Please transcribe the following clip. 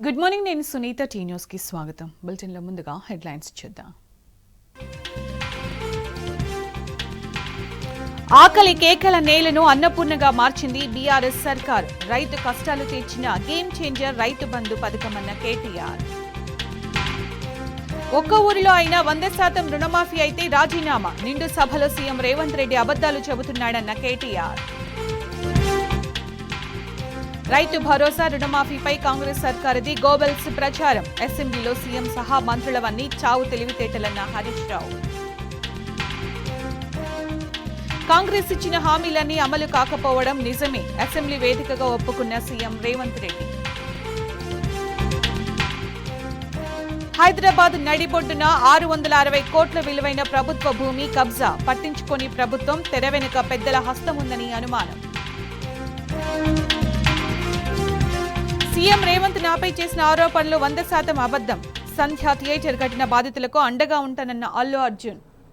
Good morning, నేను Sunitha. Tea news కి స్వాగతం. బులెటిన్ లో ముందుగా హెడ్లైన్స్ చూద్దాం. ఆకలి కేకల నేలను అన్నపూర్ణగా మార్చింది బీఆర్ఎస్ సర్కార్. రైతు కష్టాలు తీర్చిన గేమ్ చేంజర్ రైతు బంధు పథకమన్న కేటీఆర్. ఒక్క ఊరిలో అయినా 100% రుణమాఫీ అయితే రాజీనామా. నిండు సభలో సీఎం రేవంత్ రెడ్డి అబద్దాలు చెబుతున్నాడన్న కేటీఆర్. రైతు భరోసా రుణమాఫీపై కాంగ్రెస్ సర్కారుది గోబెల్స్ ప్రచారం. అసెంబ్లీలో సీఎం సహా మంత్రులవన్నీ చావు తెలివితేటలన్న హరీష్ రావు. కాంగ్రెస్ ఇచ్చిన హామీలన్నీ అమలు కాకపోవడం నిజమే. అసెంబ్లీ వేదికగా ఒప్పుకున్న సీఎం రేవంత్ రెడ్డి. హైదరాబాద్ నడిబొడ్డున 660 కోట్ల విలువైన ప్రభుత్వ భూమి కబ్జా. పట్టించుకొని ప్రభుత్వం, తెర వెనుక పెద్దల హస్తముందని అనుమానం. సీఎం రేవంత్ నాపై చేసిన ఆరోపణలు 100% అబద్ధం. సంధ్య థియేటర్ ఘటన బాధితులకు అండగా ఉంటానన్న అల్లు అర్జున్.